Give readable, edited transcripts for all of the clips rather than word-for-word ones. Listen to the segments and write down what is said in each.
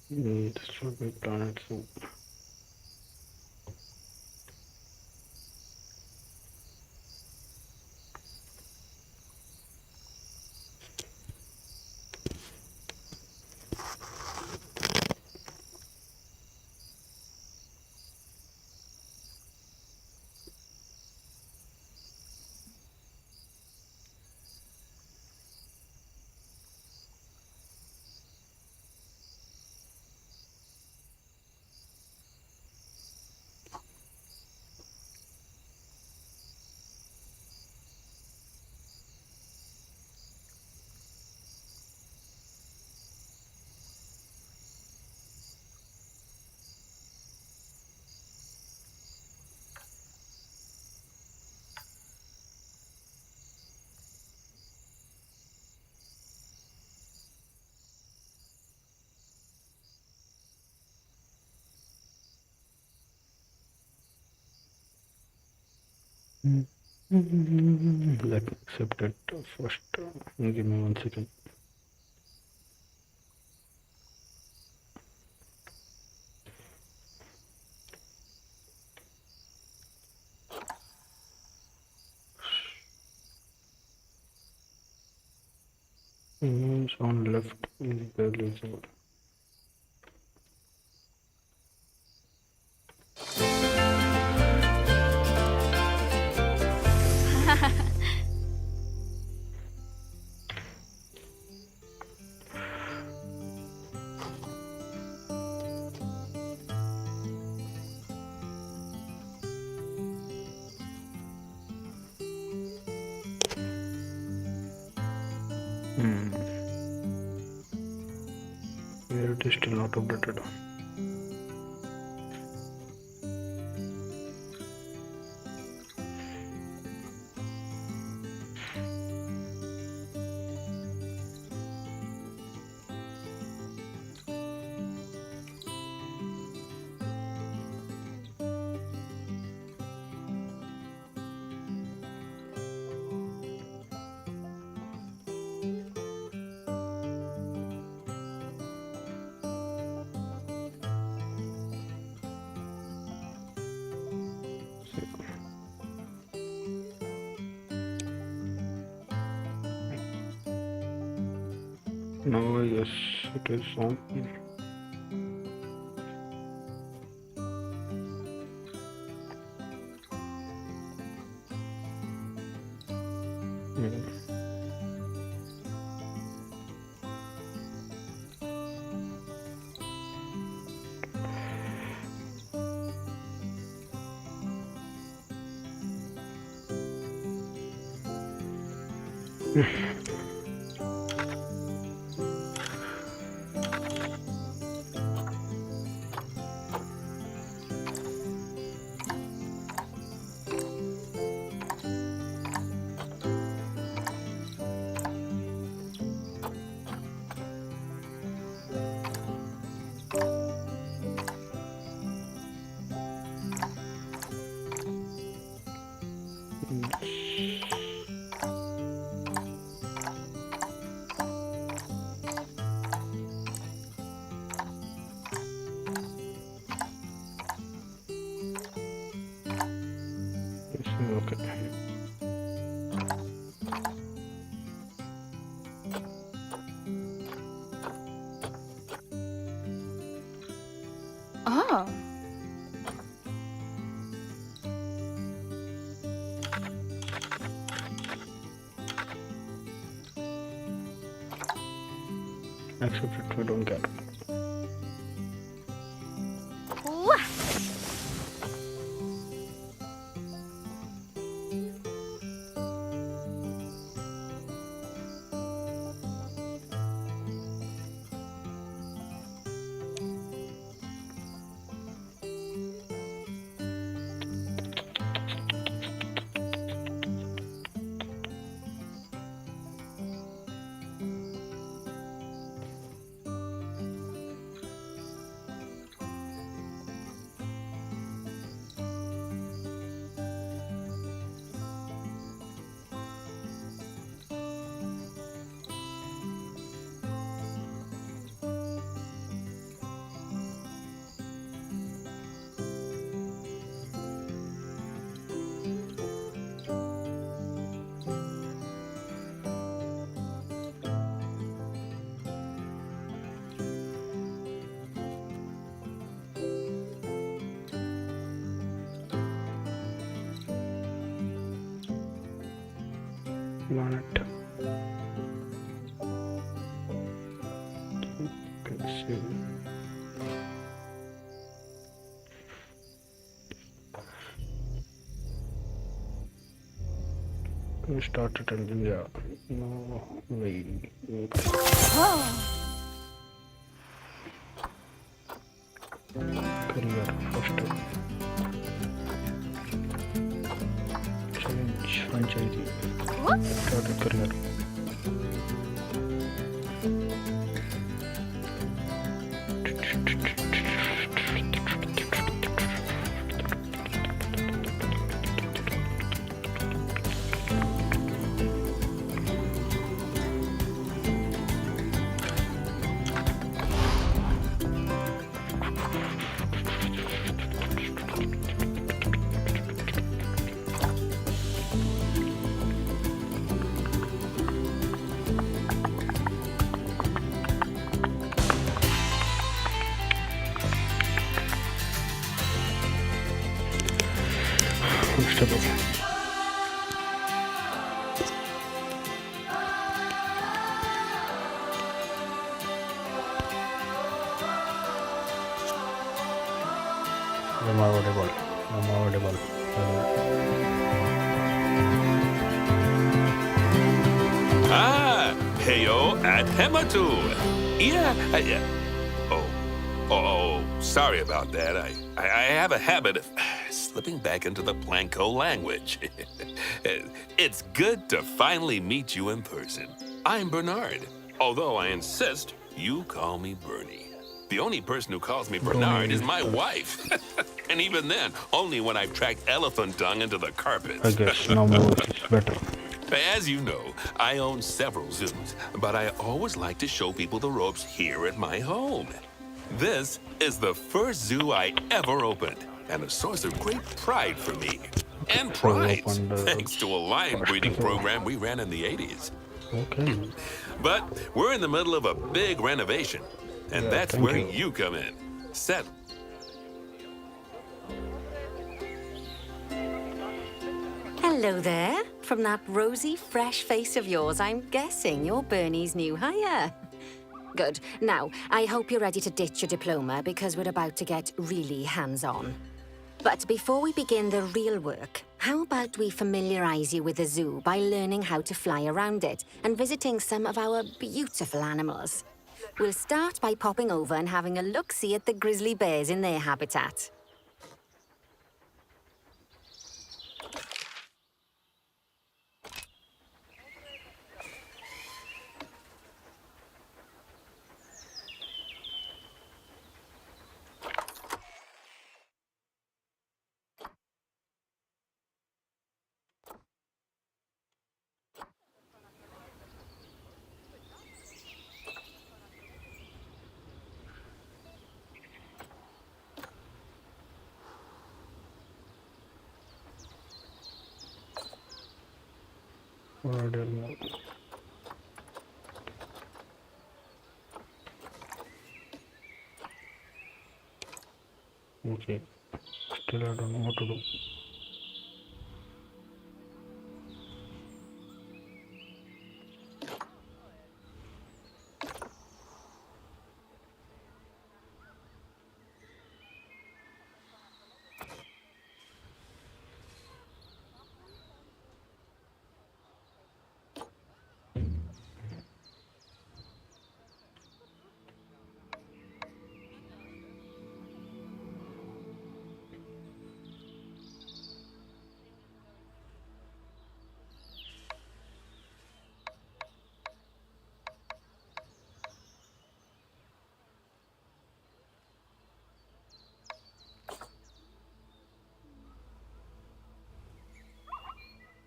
Destroy planets. Let me accept it first. Give me 1 second. Sound left is barely visible. Where it is still not updated. Now yes, it is on. Okay. Oh. Accept it. We don't care. Wah. planet. Can see. We started in India. No way. Career first. Change franchise. Started career. Vegetable. I'm audible. I'm audible. Ah, heyo at Hematu. Yeah, sorry about that. I have a habit of slipping back into the Planko language. It's good to finally meet you in person. I'm Bernard, although I insist you call me Bernie. The only person who calls me Bernard is my wife. And even then, only when I've tracked elephant dung into the carpets. I guess now my voice is better. As you know, I own several zoos, but I always like to show people the ropes here at my home. This is the first zoo I ever opened, and a source of great pride for me. And pride, thanks to a lion breeding program we ran in the 80s. Okay. But we're in the middle of a big renovation, and that's where you come in. Settle. Hello there. From that rosy, fresh face of yours, I'm guessing you're Bernie's new hire. Good. Now, I hope you're ready to ditch your diploma because we're about to get really hands-on. But before we begin the real work, how about we familiarize you with the zoo by learning how to fly around it and visiting some of our beautiful animals? We'll start by popping over and having a look-see at the grizzly bears in their habitat. Okay. Still I don't know what to do.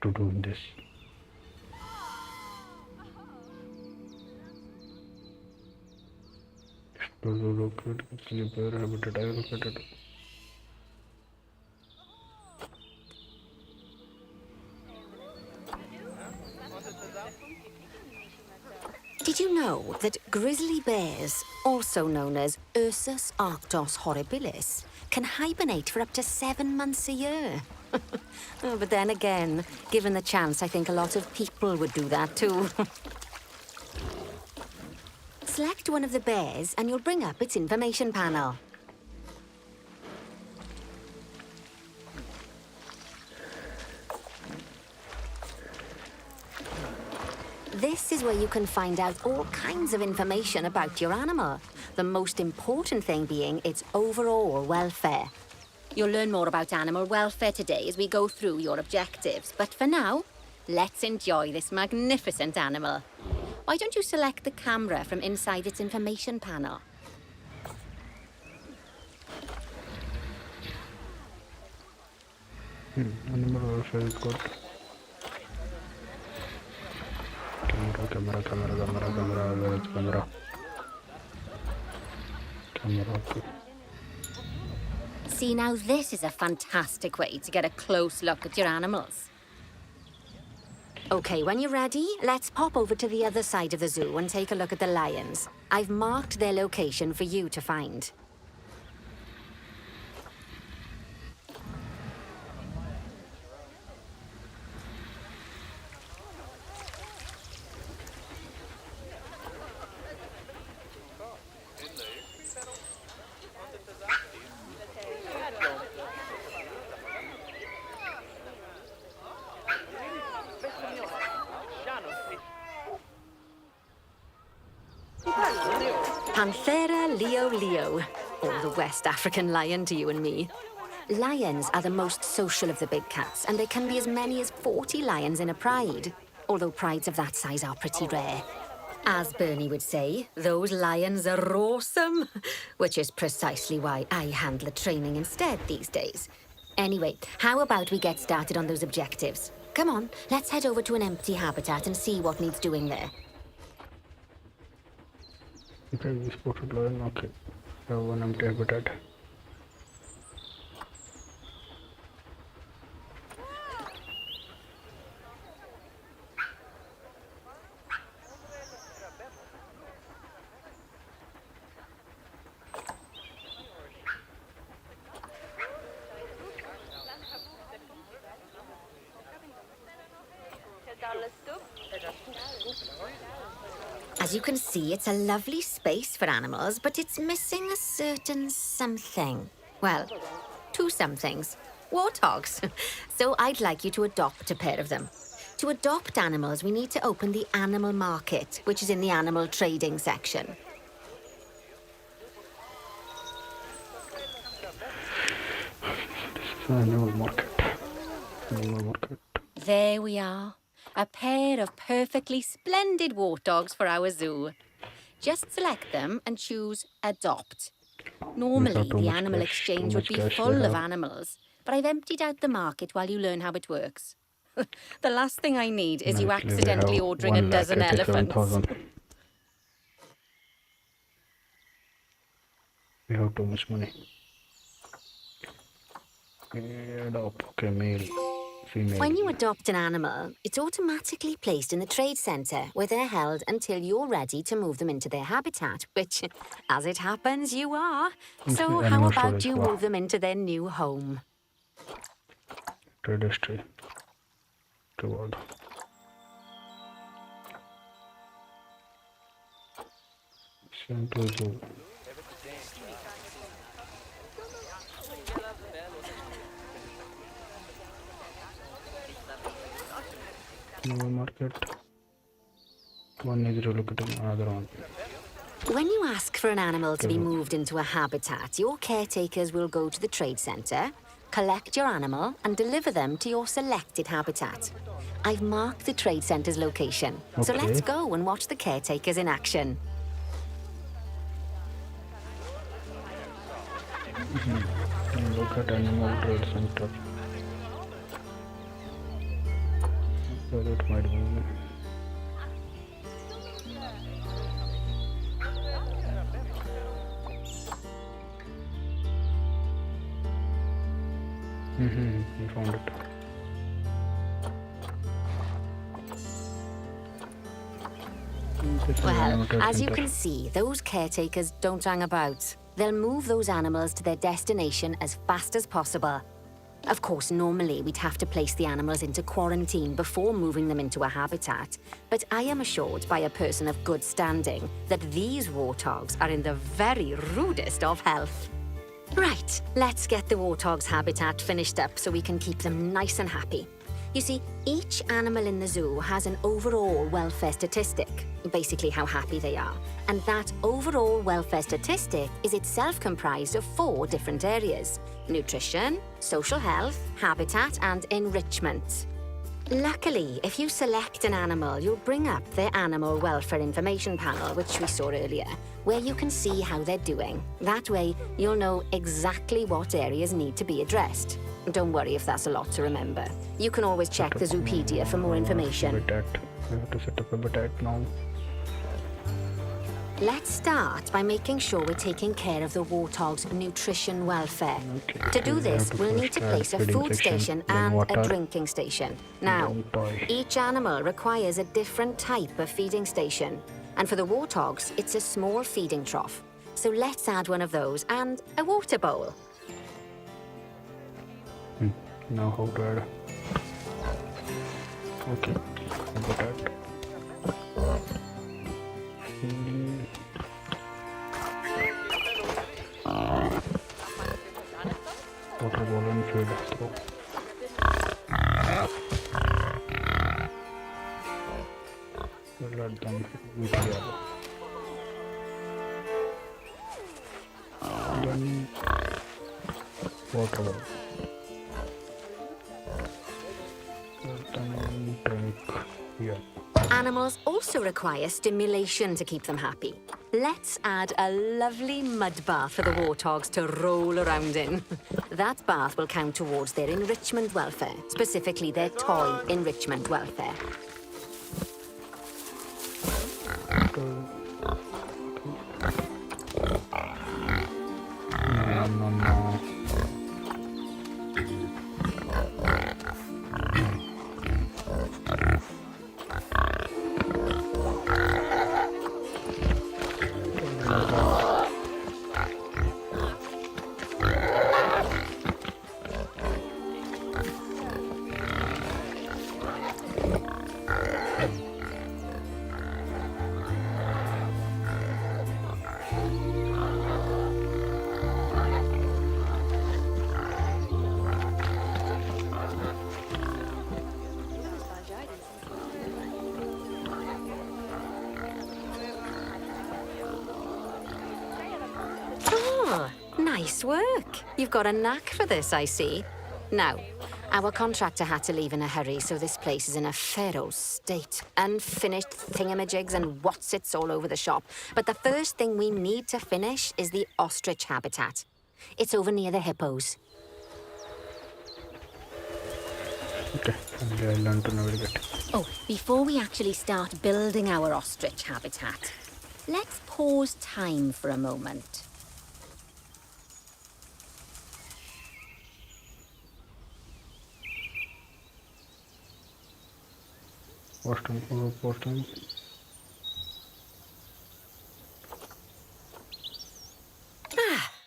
To do this. Explore the located sleeper habitat. I located. Did you know that grizzly bears, also known as Ursus arctos horribilis, can hibernate for up to 7 months a year? Oh, but then again, given the chance, I think a lot of people would do that too. Select one of the bears and you'll bring up its information panel. This is where you can find out all kinds of information about your animal. The most important thing being its overall welfare. You'll learn more about animal welfare today as we go through your objectives. But for now, let's enjoy this magnificent animal. Why don't you select the camera from inside its information panel? Animal welfare is good. Camera. Okay. See, now this is a fantastic way to get a close look at your animals. Okay, when you're ready, let's pop over to the other side of the zoo and take a look at the lions. I've marked their location for you to find. Panthera leo, or the West African lion to you and me. Lions are the most social of the big cats, and there can be as many as 40 lions in a pride, although prides of that size are pretty rare. As Bernie would say, those lions are awesome, which is precisely why I handle the training instead these days. Anyway, how about we get started on those objectives? Come on, let's head over to an empty habitat and see what needs doing there. Okay, we spotted lion. Okay, we have one empty habitat. As you can see, it's a lovely space for animals, but it's missing a certain something. Well, two somethings. Warthogs. So I'd like you to adopt a pair of them. To adopt animals, we need to open the animal market, which is in the animal trading section. Animal market. Animal market. There we are. A pair of perfectly splendid warthogs for our zoo. Just select them and choose Adopt. Normally, the animal exchange would be full of animals, but I've emptied out the market while you learn how it works. The last thing I need is you accidentally ordering a dozen elephants. We have too much money. Adopt. Okay, male. Female. When you adopt an animal, it's automatically placed in the trade centre, where they're held until you're ready to move them into their habitat, which, as it happens, you are. So how about you move them into their new home? Trade history. Reward. Send to zoo. Animal market. One is relocating another one. When you ask for an animal to be moved into a habitat, your caretakers will go to the trade centre, collect your animal, and deliver them to your selected habitat. I've marked the trade centre's location, so let's go and watch the caretakers in action. Look at animal trade center. Where it might be. We found it. Well, as you can see, those caretakers don't hang about. They'll move those animals to their destination as fast as possible. Of course, normally we'd have to place the animals into quarantine before moving them into a habitat, but I am assured by a person of good standing that these warthogs are in the very rudest of health. Right, let's get the warthog's habitat finished up so we can keep them nice and happy. You see, each animal in the zoo has an overall welfare statistic, basically how happy they are. And that overall welfare statistic is itself comprised of 4 different areas: nutrition, social health, habitat, and enrichment. Luckily, if you select an animal, you'll bring up their animal welfare information panel, which we saw earlier, where you can see how they're doing. That way, you'll know exactly what areas need to be addressed. Don't worry if that's a lot to remember. You can always check the Zoopedia for more information. Habitat. We have to set up habitat now. Let's start by making sure we're taking care of the warthog's nutrition welfare. Okay, To do we this, have to we'll need first to add place a feeding food section, station then and water, a drinking station. Now, then toy. each animal requires a different type of feeding station. And for the warthogs, it's a small feeding trough. So let's add one of those and a water bowl. Now how to add? Okay, habitat. Water bowl and feed. So, we'll let them eat together. Then water bowl. Let them drink here. Animals also require stimulation to keep them happy. Let's add a lovely mud bath for the warthogs to roll around in. That bath will count towards their enrichment welfare, specifically their toy enrichment welfare. No. Oh, nice work. You've got a knack for this, I see. Now, our contractor had to leave in a hurry, so this place is in a fair old state. Unfinished thingamajigs and whatsits all over the shop. But the first thing we need to finish is the ostrich habitat. It's over near the hippos. Okay, and I learned to navigate. Oh, before we actually start building our ostrich habitat, let's pause time for a moment. Posting.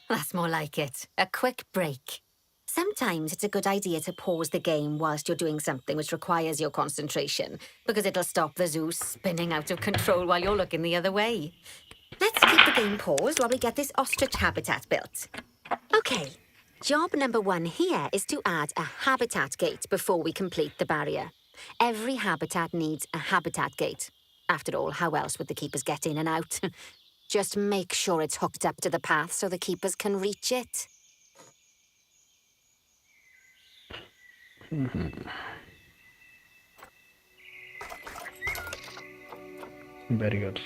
That's more like it. A quick break. Sometimes it's a good idea to pause the game whilst you're doing something which requires your concentration, because it'll stop the zoo spinning out of control while you're looking the other way. Let's keep the game paused while we get this ostrich habitat built. Okay, job number 1 here is to add a habitat gate before we complete the barrier. Every habitat needs a habitat gate. After all, how else would the keepers get in and out? Just make sure it's hooked up to the path so the keepers can reach it. Barriers,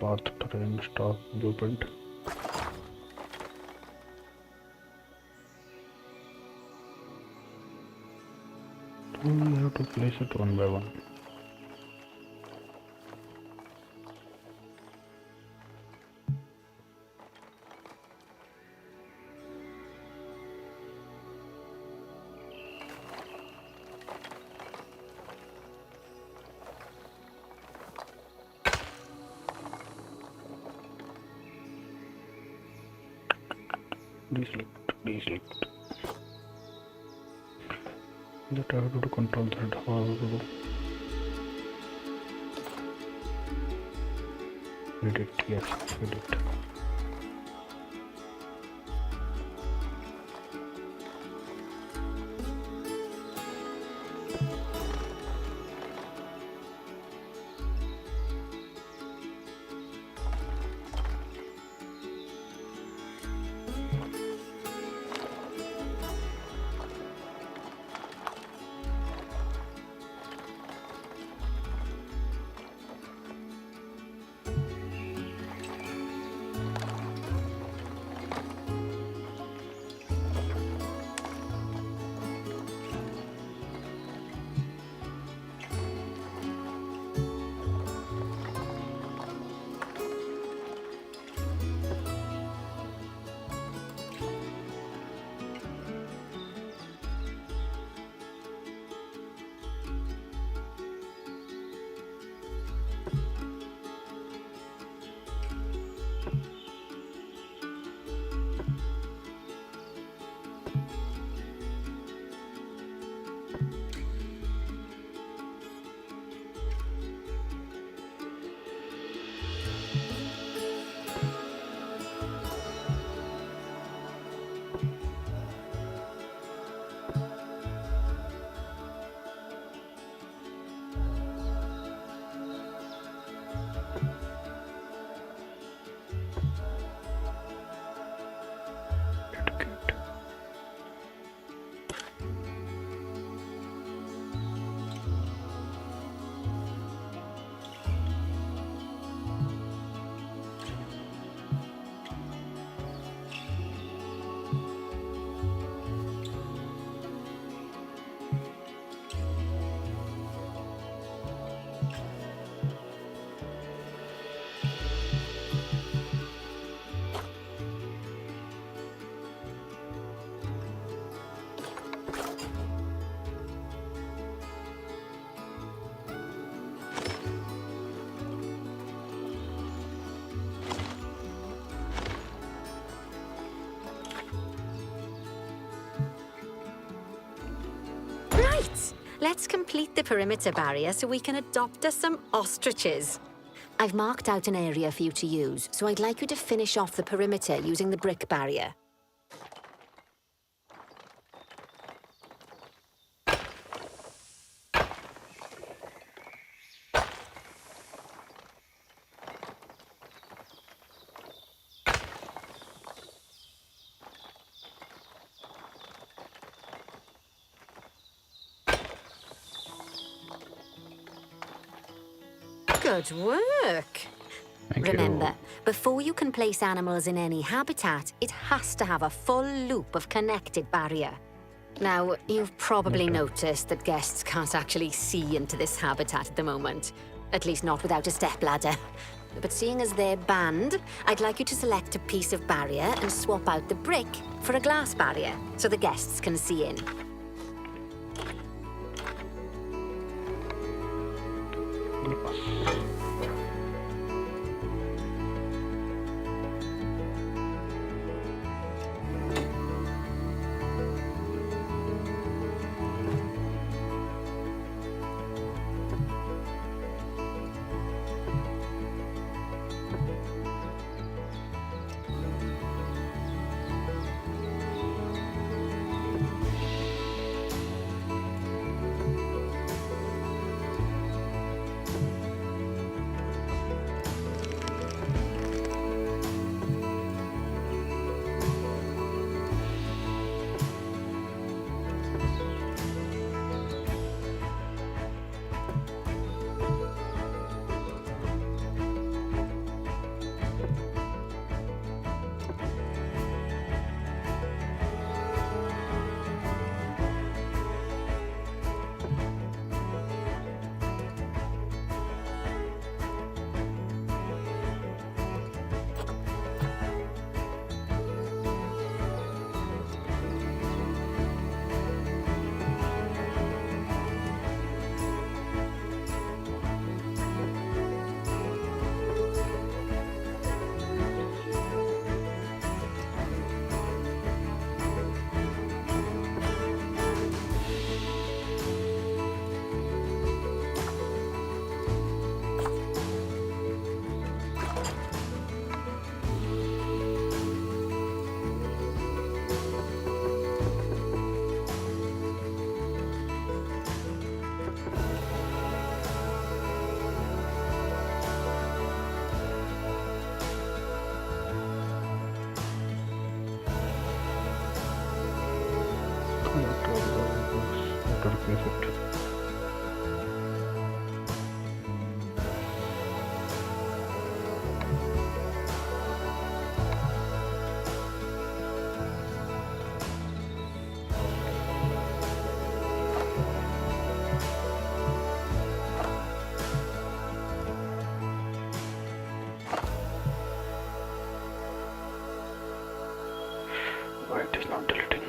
path, terrain, stock, blueprint. We have to place it one by one. Deselect. That I have to control that. How I have to do. Feed it, yes, feed it. Right, let's complete the perimeter barrier so we can adopt us some ostriches. I've marked out an area for you to use, so I'd like you to finish off the perimeter using the brick barrier. Good work. Thank Remember, you. before you can place animals in any habitat, it has to have a full loop of connected barrier. Now, you've probably noticed that guests can't actually see into this habitat at the moment. At least not without a stepladder. But seeing as they're banned, I'd like you to select a piece of barrier and swap out the brick for a glass barrier, so the guests can see in. to replace it. Why it is not deleting?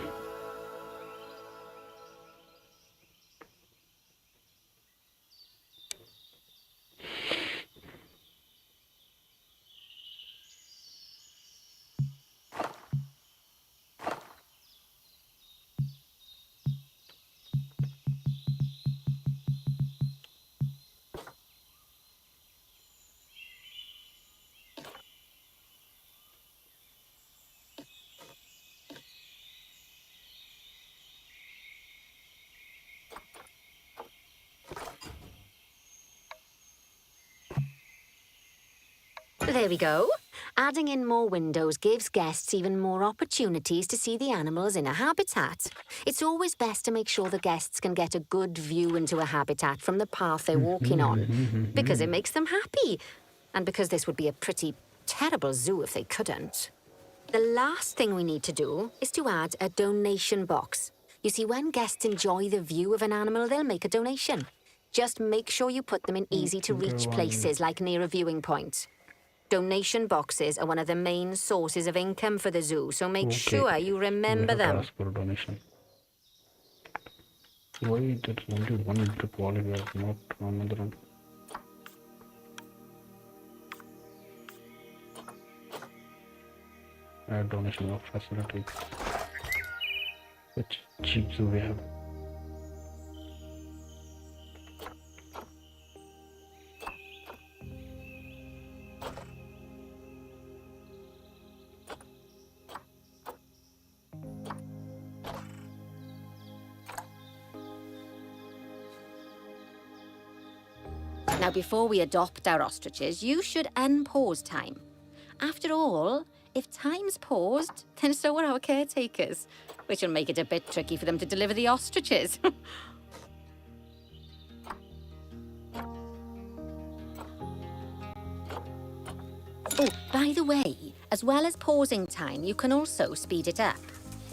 There we go. Adding in more windows gives guests even more opportunities to see the animals in a habitat. It's always best to make sure the guests can get a good view into a habitat from the path they're walking on, because it makes them happy, and because this would be a pretty terrible zoo if they couldn't. The last thing we need to do is to add a donation box. You see, when guests enjoy the view of an animal, they'll make a donation. Just make sure you put them in easy-to-reach places, like near a viewing point. Donation boxes are one of the main sources of income for the zoo, so make sure you remember them. Ask for a donation. Why there's only one brick wall here, not another one? Add donation of facilities. Which cheap zoo we have? Now, before we adopt our ostriches, you should unpause time. After all, if time's paused, then so are our caretakers, which will make it a bit tricky for them to deliver the ostriches. Oh, by the way, as well as pausing time, you can also speed it up.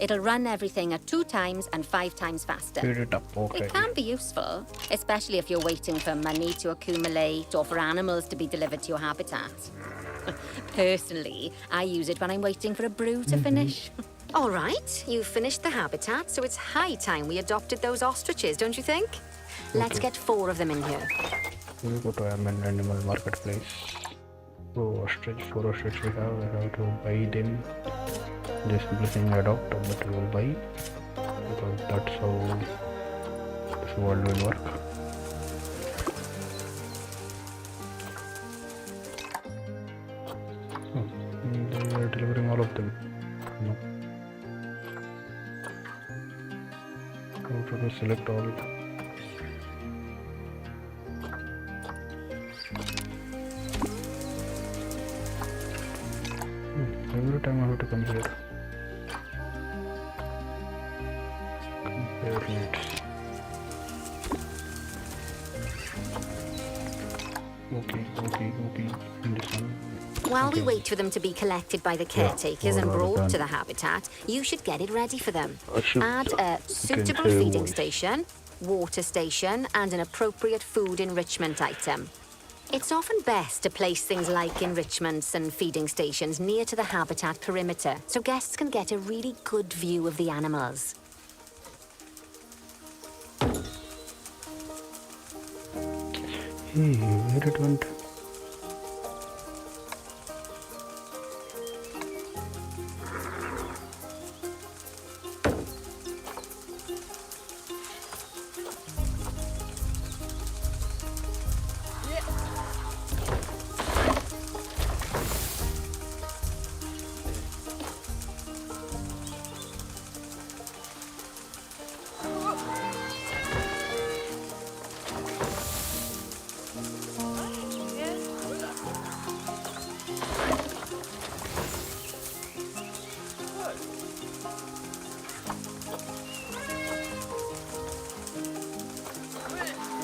It'll run everything at 2 times and 5 times faster. Speed it up, okay. It can be useful, especially if you're waiting for money to accumulate or for animals to be delivered to your habitat. Personally, I use it when I'm waiting for a brew to finish. All right, you've finished the habitat, so it's high time we adopted those ostriches, don't you think? Let's get 4 of them in here. We'll go to animal marketplace. So ostrich, 4 ostrich we have to buy them. Just simply saying adopt, but we will buy, because that's how this world will work. They are delivering all of them. No. How to select all? Every time I have to come here. Compare needs. Okay. In this one. While we wait for them to be collected by the caretakers and brought to the habitat, you should get it ready for them. Add a suitable feeding station, water station, and an appropriate food enrichment item. It's often best to place things like enrichments and feeding stations near to the habitat perimeter, so guests can get a really good view of the animals. Hey, where it went?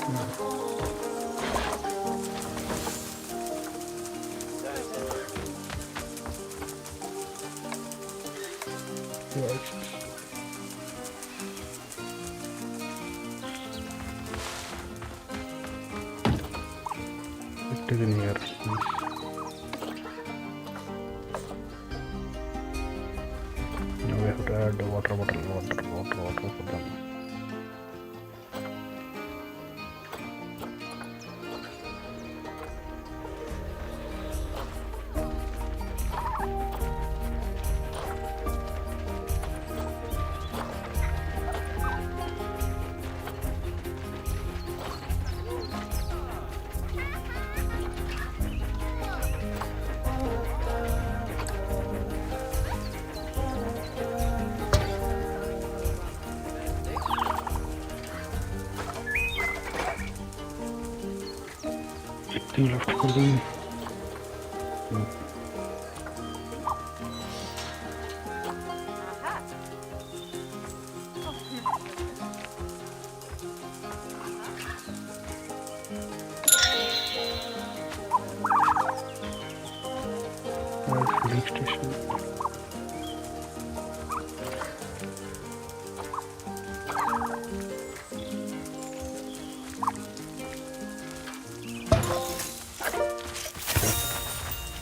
Yes. It is in here. Yes. Now we have to add the water bottle, water for them. Anything left for them? Filling station.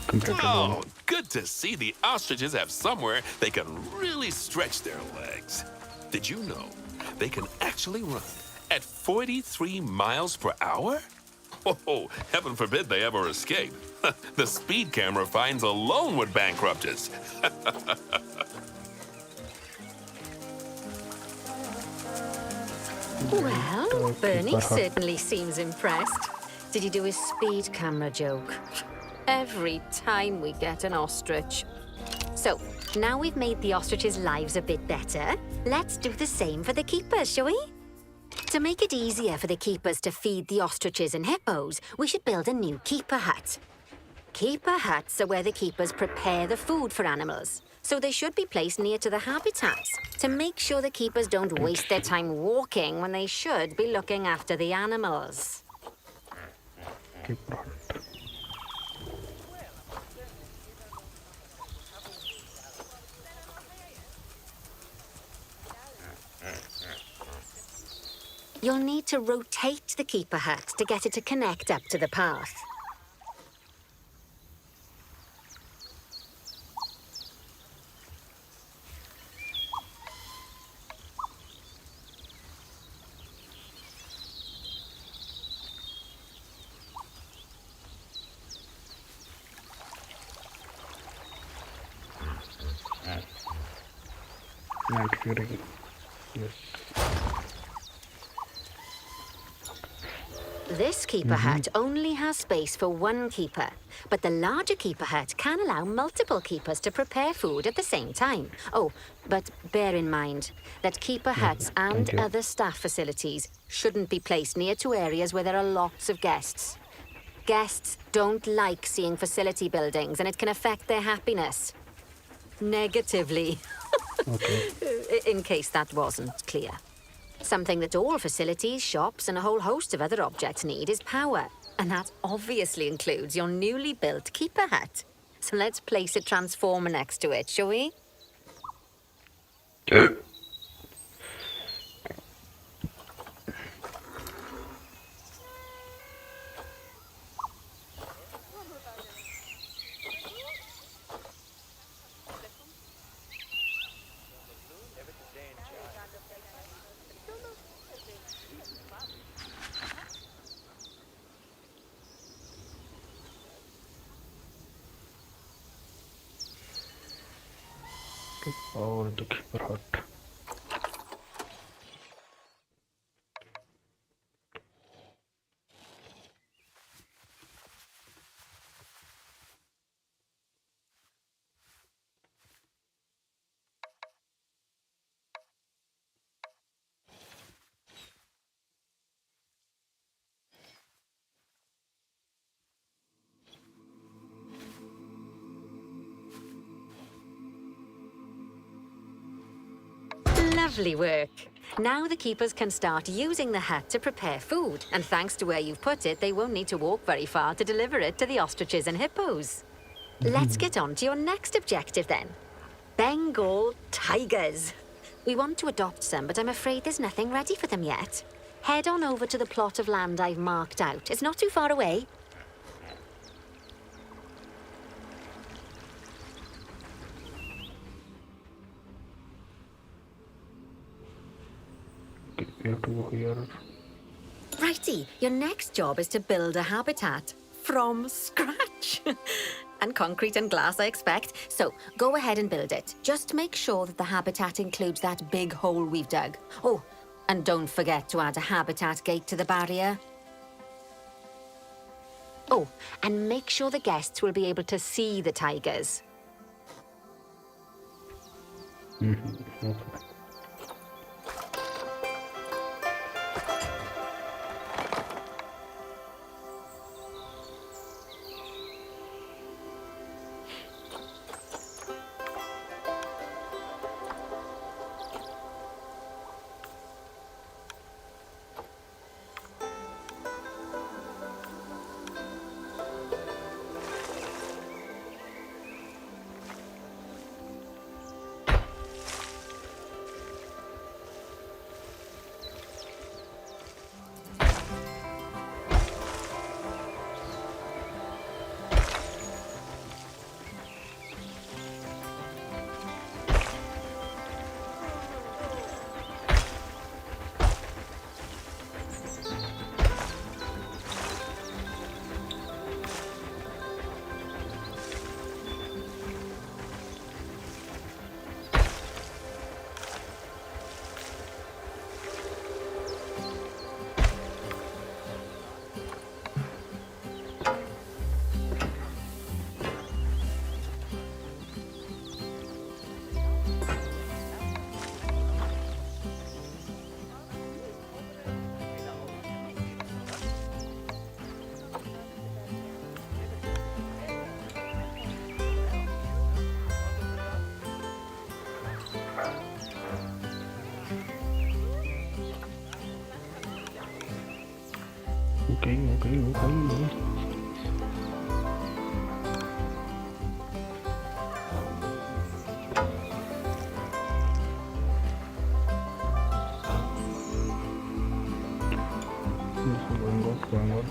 Completed one. Oh, good to see the ostriches have somewhere they can really stretch their legs. Did you know they can actually run at 43 miles per hour? Oh, heaven forbid they ever escape. The speed camera fines alone would bankrupt us. Well, Bernie keeper hut. certainly seems impressed. Did you do his speed camera joke? Every time we get an ostrich. So, now we've made the ostriches' lives a bit better, let's do the same for the keepers, shall we? To make it easier for the keepers to feed the ostriches and hippos, we should build a new keeper hut. Keeper huts are where the keepers prepare the food for animals, so they should be placed near to the habitats to make sure the keepers don't waste their time walking when they should be looking after the animals. Keeper hut. You'll need to rotate the keeper hut to get it to connect up to the path. Night viewing. Yes. This keeper hut only has space for one keeper, but the larger keeper hut can allow multiple keepers to prepare food at the same time. Oh, but bear in mind that keeper huts and you. other staff facilities shouldn't be placed near to areas where there are lots of guests. Guests don't like seeing facility buildings, and it can affect their happiness. Negatively, Okay. in case that wasn't clear. Something that all facilities, shops, and a whole host of other objects need is power. And that obviously includes your newly built keeper hut. So let's place a transformer next to it, shall we? Or the keeper hut. Lovely work. Now the keepers can start using the hut to prepare food, and thanks to where you've put it, they won't need to walk very far to deliver it to the ostriches and hippos. Let's get on to your next objective then. Bengal tigers. We want to adopt some, but I'm afraid there's nothing ready for them yet. Head on over to the plot of land I've marked out. It's not too far away. Okay, we have to go here. Righty, your next job is to build a habitat from scratch. And concrete and glass, I expect. So go ahead and build it. Just make sure that the habitat includes that big hole we've dug. Oh, and don't forget to add a habitat gate to the barrier. Oh, and make sure the guests will be able to see the tigers. Okay. Okay. This is going out.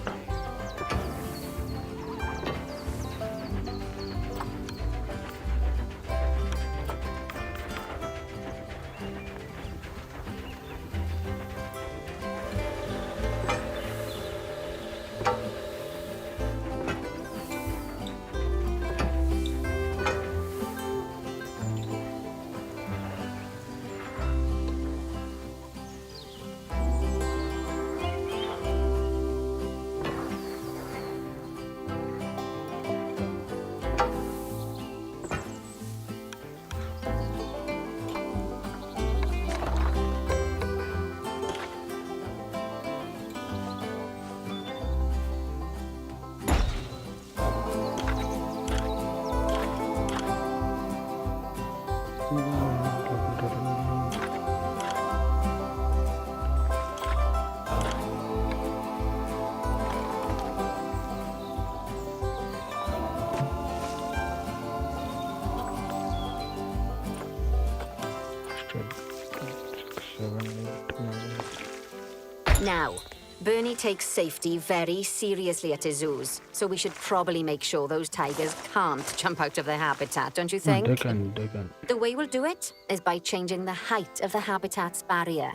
Now, Bernie takes safety very seriously at his zoos, so we should probably make sure those tigers can't jump out of their habitat, don't you think? They can. The way we'll do it is by changing the height of the habitat's barrier.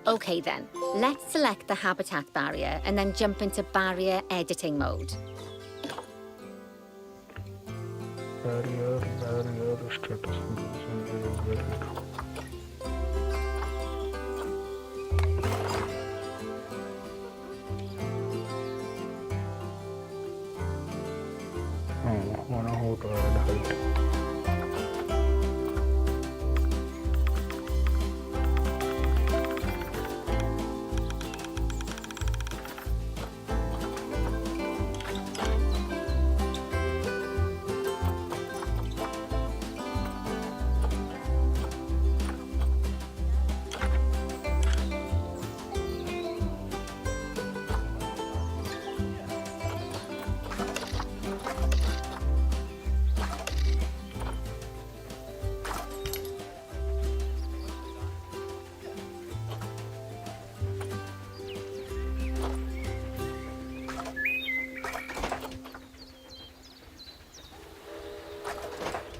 Okay then, let's select the habitat barrier and then jump into barrier editing mode. Barrier status. Oh, how to add height.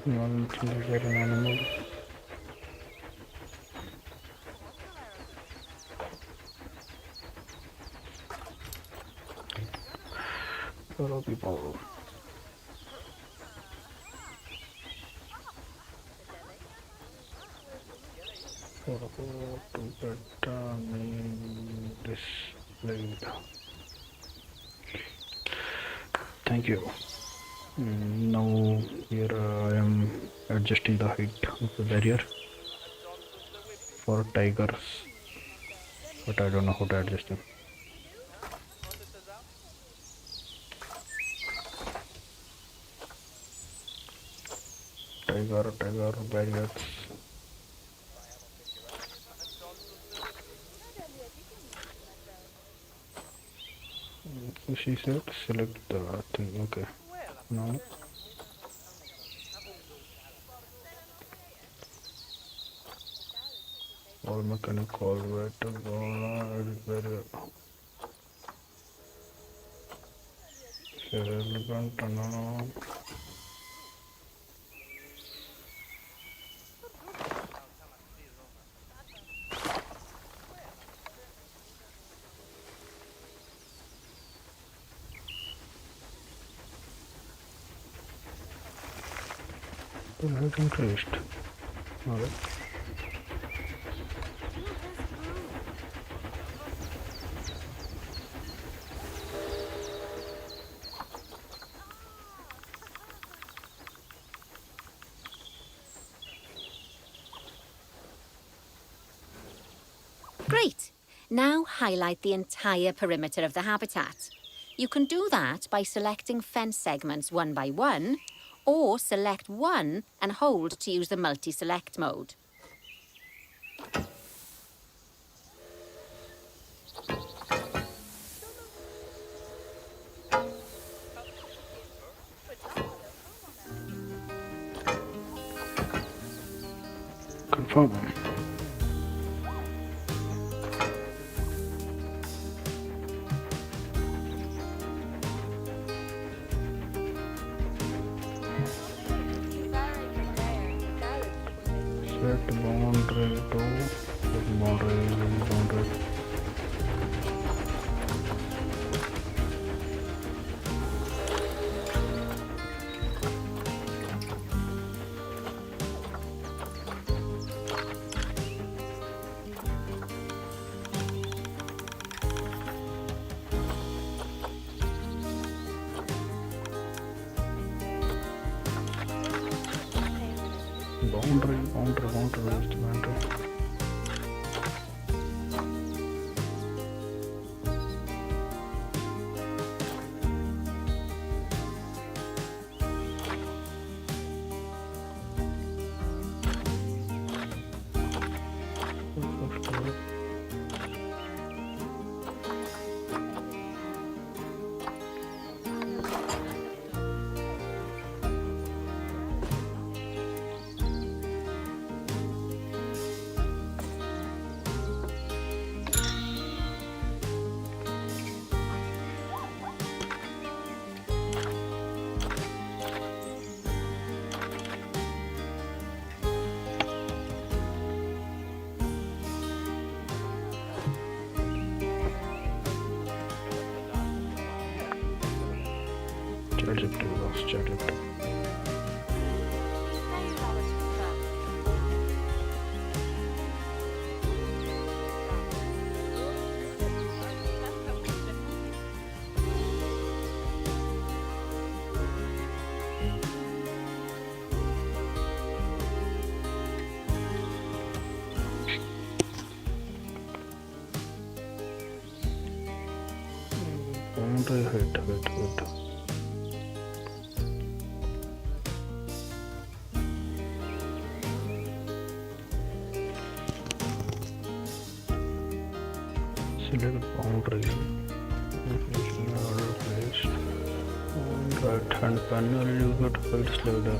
Non-leader animal. Hello people. To determine displayed. Thank you. Now here I am adjusting the height of the barrier for tigers, but I don't know how to adjust them. Tiger barriers. So she said select the thing. Okay. Now all mechanic all wet barrier. Elegant no. I have increased. Alright. Great. Now highlight the entire perimeter of the habitat. You can do that by selecting fence segments one by one, or select one and hold to use the multi-select mode. Confirm. Set boundary to boundary. Boundary. Adjective. Boundary height. Select boundary. Order placed. On right hand panel, you got height slider.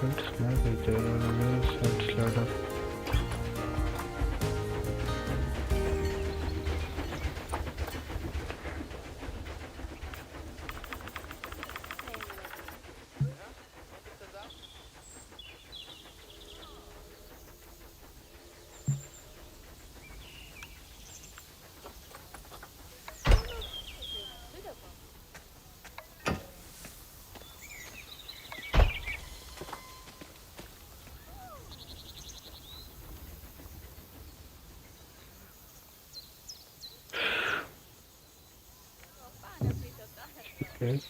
Height slider. Great.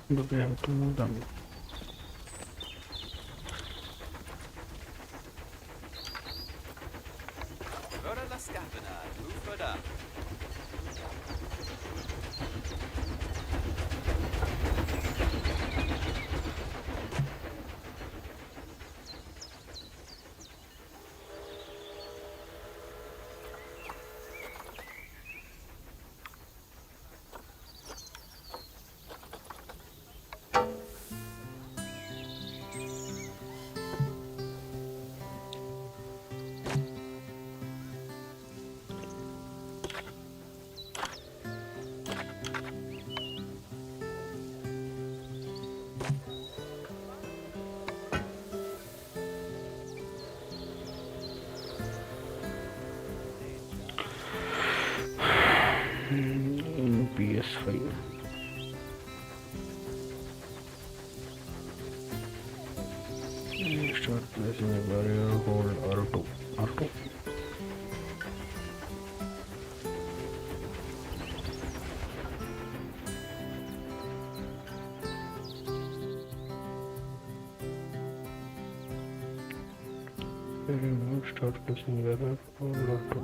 But we have to move them. In PS5. Start placing a barrier, hold R2. R2. Start placing barrier, hold R2.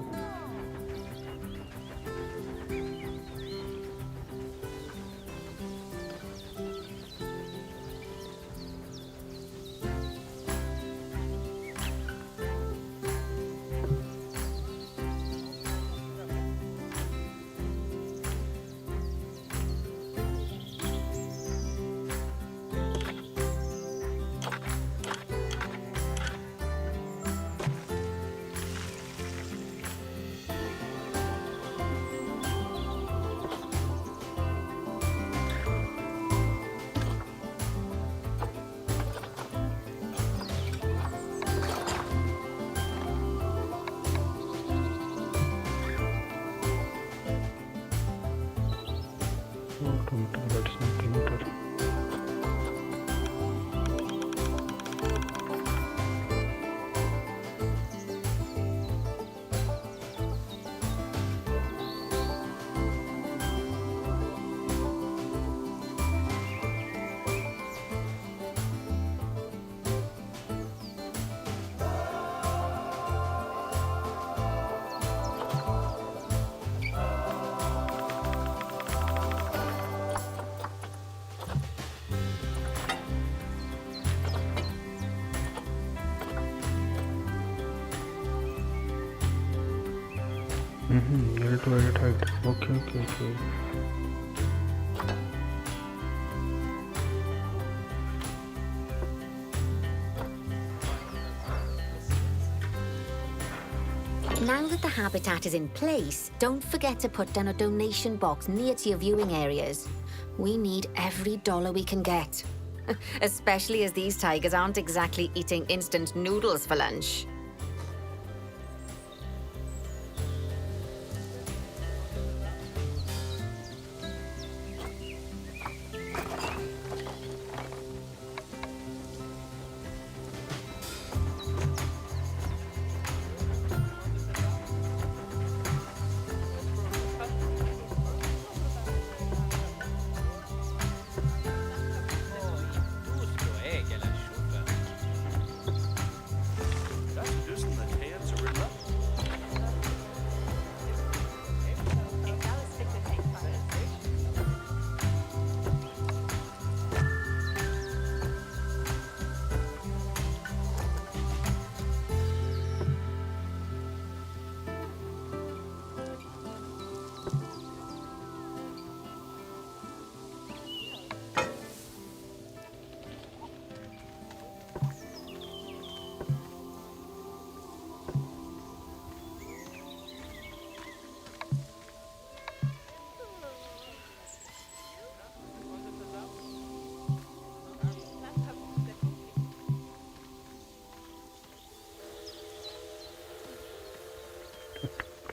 That's centimeter. L2 edit height. Okay. Now that the habitat is in place, don't forget to put down a donation box near to your viewing areas. We need every dollar we can get. Especially as these tigers aren't exactly eating instant noodles for lunch.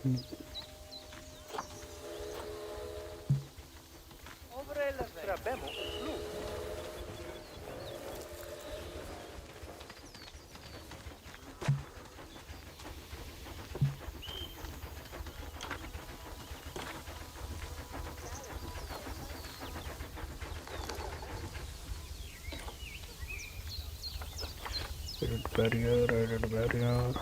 continue. Added barrier.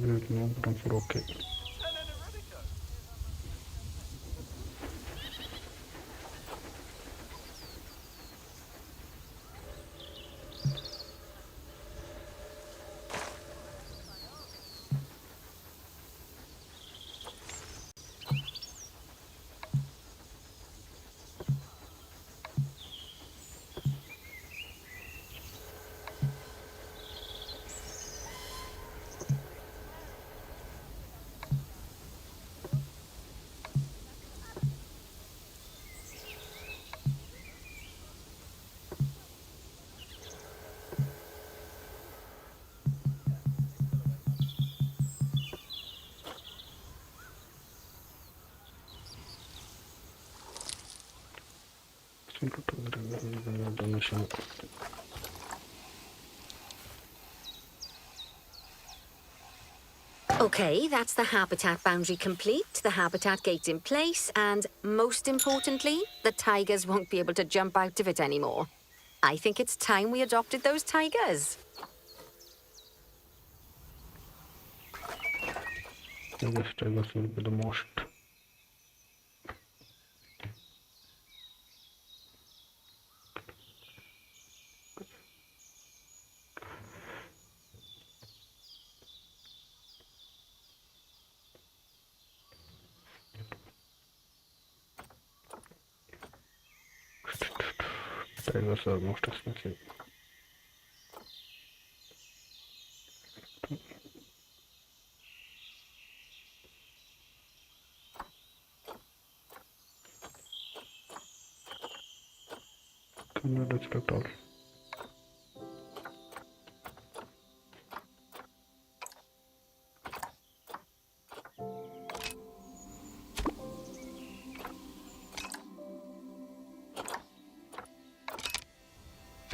Great, no button for OK. Donation. Okay, that's the habitat boundary complete, the habitat gate in place, and most importantly, the tigers won't be able to jump out of it anymore. I think it's time we adopted those tigers. I guess tigers will be the most. Tigers are most expensive. Cannot expect all.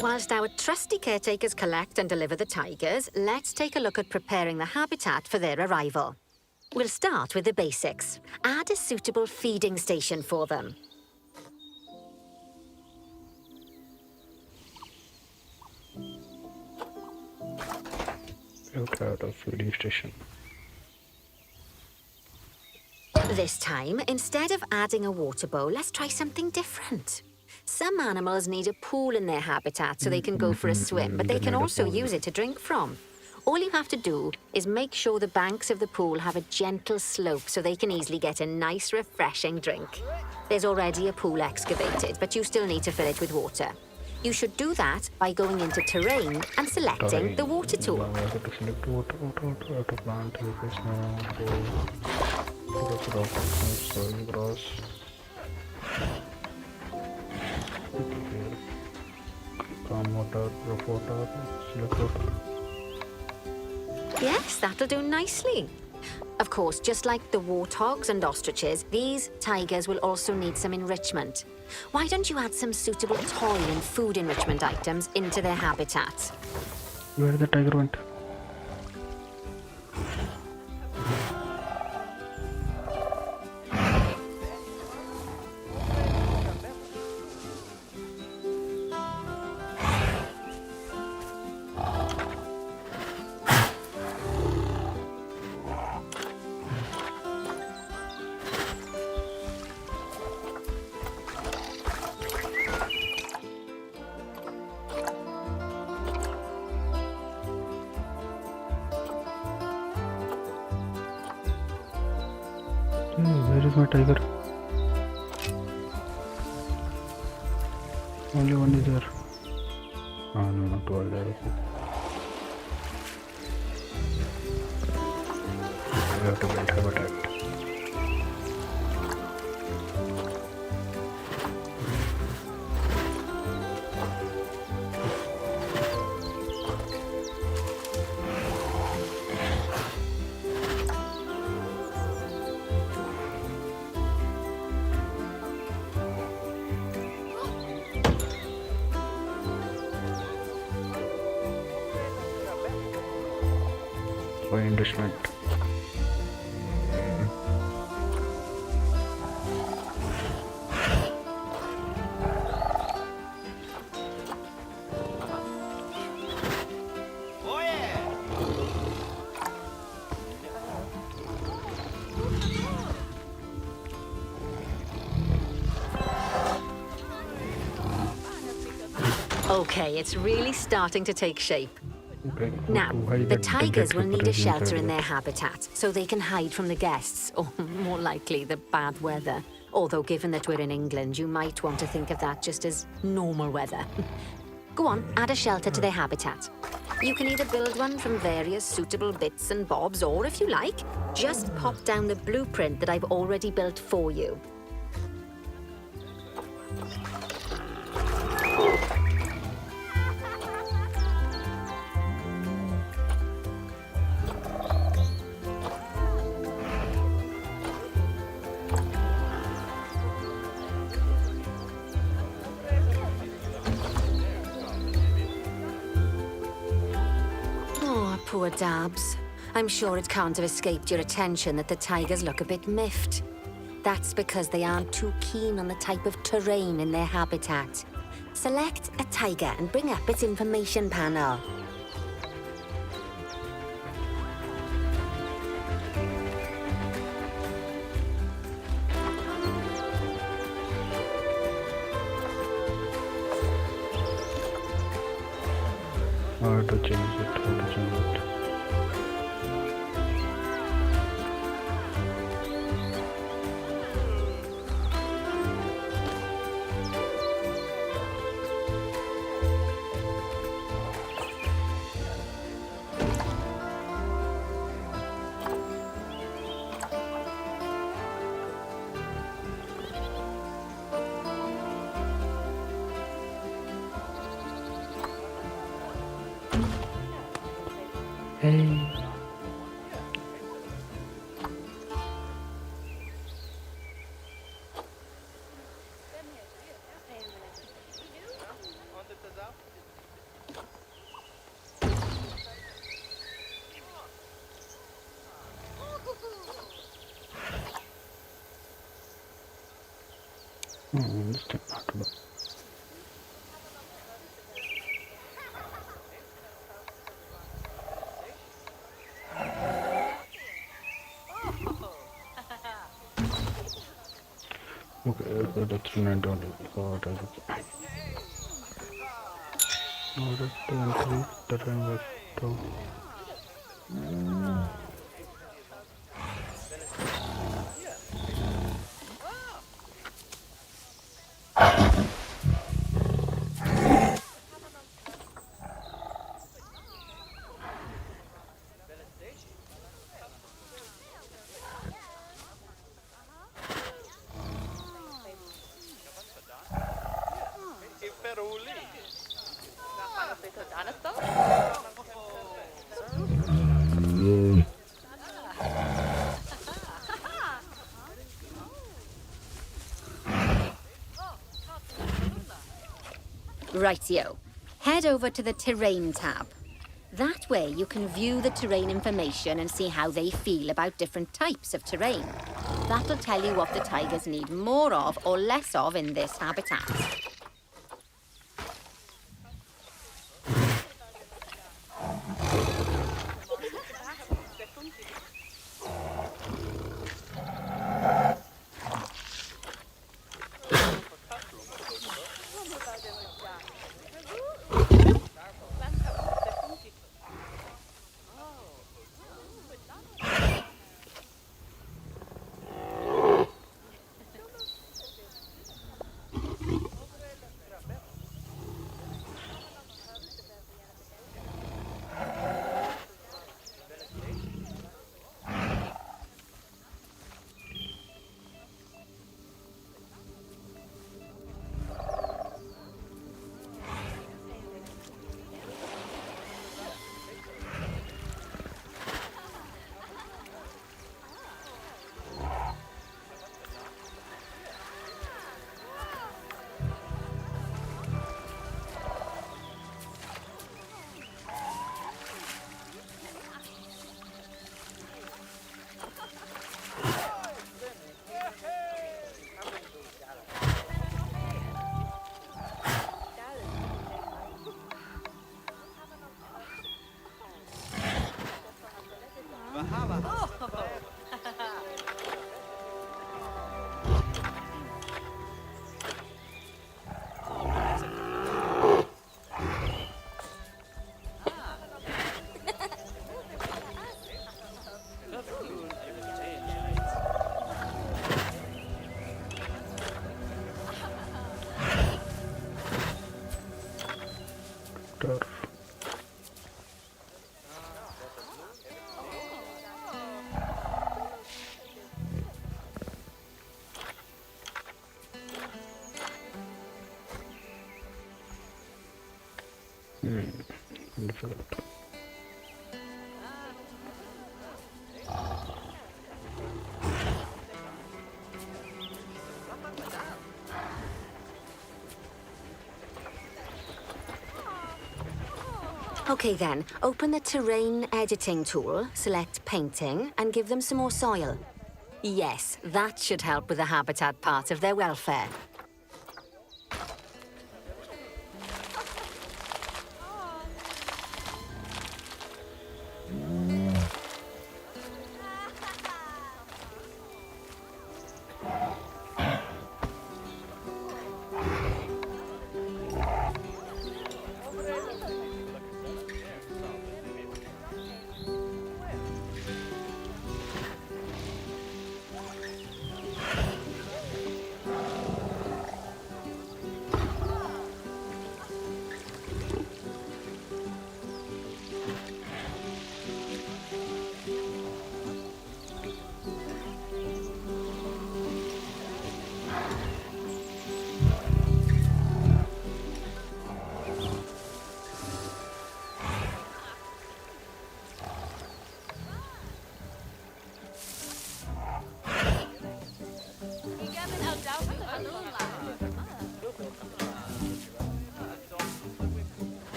Whilst our trusty caretakers collect and deliver the tigers, let's take a look at preparing the habitat for their arrival. We'll start with the basics. Add a suitable feeding station for them. Okay, out of feeding station. This time, instead of adding a water bowl, let's try something different. Some animals need a pool in their habitat so they can go for a swim, but they can also use it to drink from. All you have to do is make sure the banks of the pool have a gentle slope so they can easily get a nice, refreshing drink. There's already a pool excavated, but you still need to fill it with water. You should do that by going into terrain and selecting the water tool. Now I have to select water, auto plant, replace soil grass. Calm water, rough water, select water. Yes, that'll do nicely. Of course, just like the warthogs and ostriches, these tigers will also need some enrichment. Why don't you add some suitable toy and food enrichment items into their habitat? Where the tiger went? my tiger? Only one is there. Ah, no, not all there. Okay. We have to build habitat. By investment. Okay, it's really starting to take shape. Okay. Now, to hide the that tigers will need a preparation shelter in inside their it. habitat so they can hide from the guests, or more likely, the bad weather. Although, given that we're in England, you might want to think of that just as normal weather. Go on, add a shelter to their habitat. You can either build one from various suitable bits and bobs, or if you like, just pop down the blueprint that I've already built for you. Oh, poor Dabs. I'm sure it can't have escaped your attention that the tigers look a bit miffed. That's because they aren't too keen on the type of terrain in their habitat. Select a tiger and bring up its information panel. How to change it? How to change it? Hey. This thing not to work. Okay, that's not done. God, I don't. No, that doesn't that I'm worked out. Rightio. Head over to the Terrain tab. That way you can view the terrain information and see how they feel about different types of terrain. That'll tell you what the tigers need more of or less of in this habitat. Doctor. Difficult. Okay then, open the terrain editing tool, select painting, and give them some more soil. Yes, that should help with the habitat part of their welfare.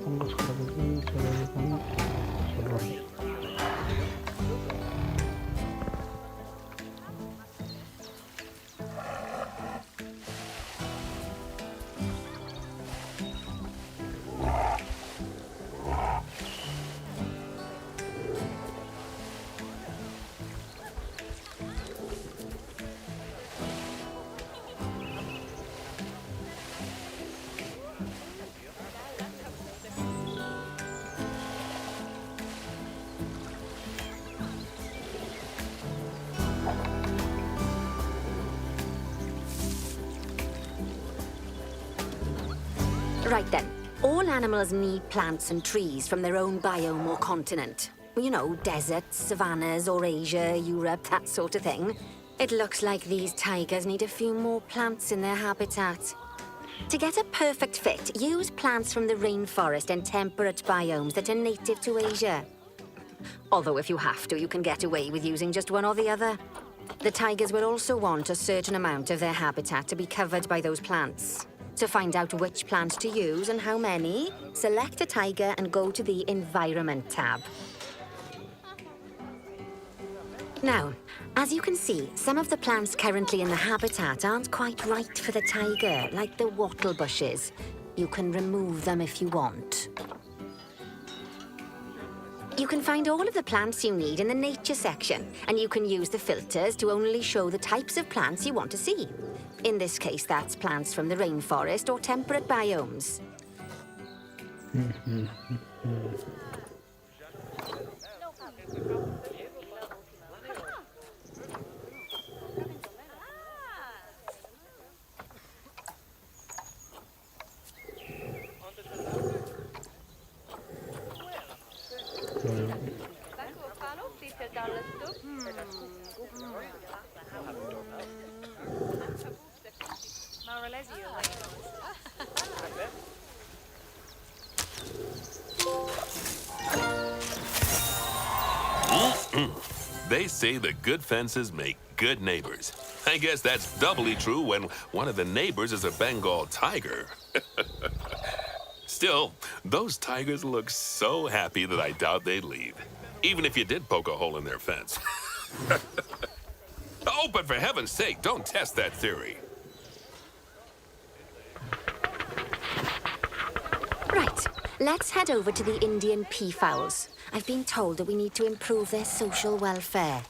Fungos produksi sebagai solusi. Right then, all animals need plants and trees from their own biome or continent. You know, deserts, savannas, Eurasia, Europe, that sort of thing. It looks like these tigers need a few more plants in their habitat. To get a perfect fit, use plants from the rainforest and temperate biomes that are native to Asia. Although if you have to, you can get away with using just one or the other. The tigers will also want a certain amount of their habitat to be covered by those plants. To find out which plants to use and how many, select a tiger and go to the Environment tab. Now, as you can see, some of the plants currently in the habitat aren't quite right for the tiger, like the wattle bushes. You can remove them if you want. You can find all of the plants you need in the nature section, and you can use the filters to only show the types of plants you want to see. In this case, that's plants from the rainforest or temperate biomes. They say that good fences make good neighbors. I guess that's doubly true when one of the neighbors is a Bengal tiger. Still, those tigers look so happy that I doubt they'd leave, even if you did poke a hole in their fence. Oh, but for heaven's sake, don't test that theory. Right, let's head over to the Indian peafowls. I've been told that we need to improve their social welfare.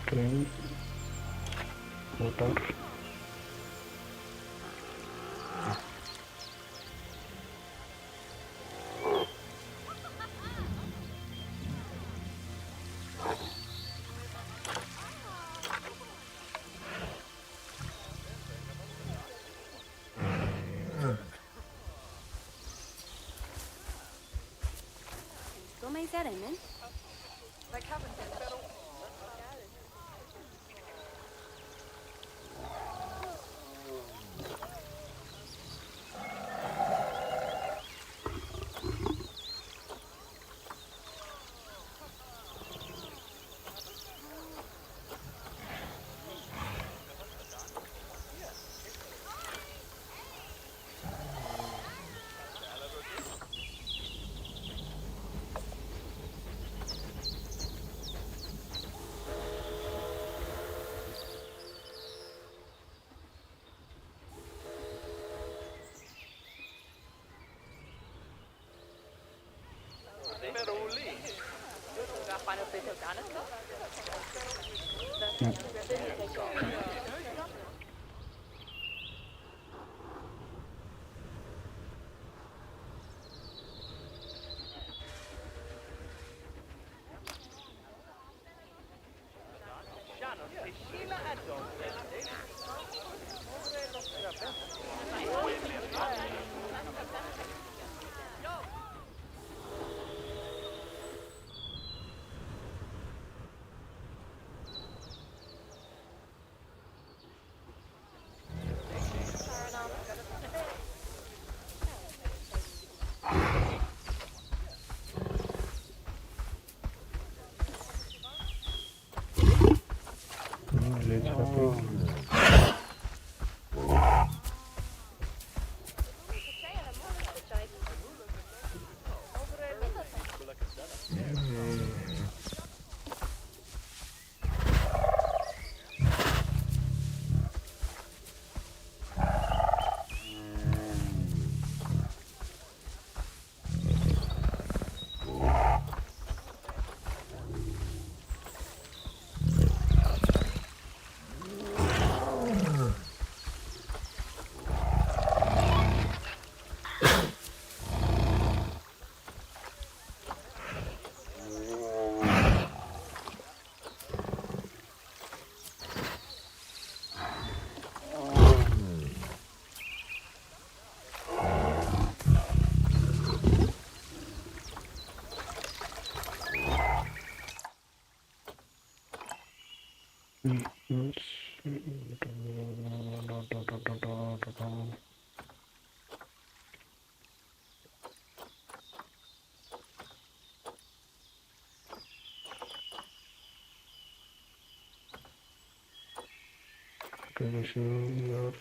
Clean water. Como é que man? Village happy. Okay, this is your...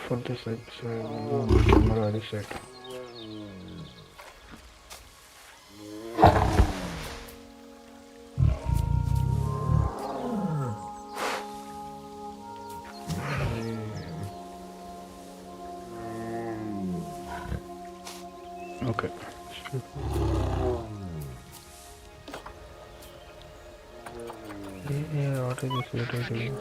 For this episode, move the camera this side. Okay. Yeah, what is this? What is it?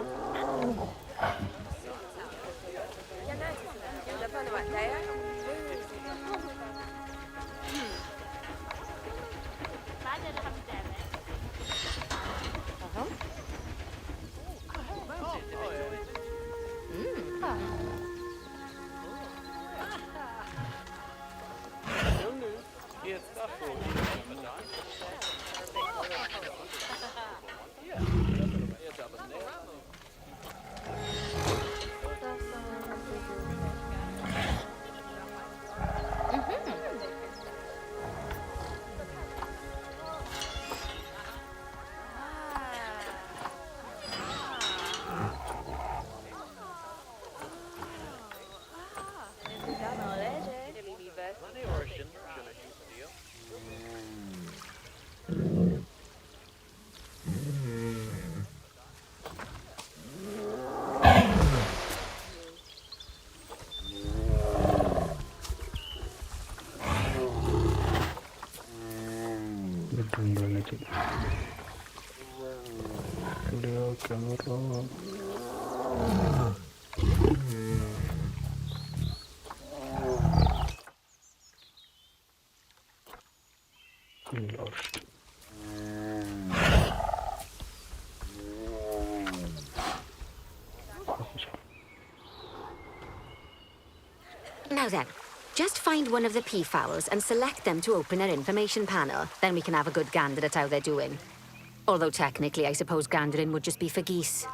Don't do anything. Video, camera. Lost. Now then, just find one of the peafowls and select them to open our information panel. Then we can have a good gander at how they're doing. Although technically, I suppose gandering would just be for geese.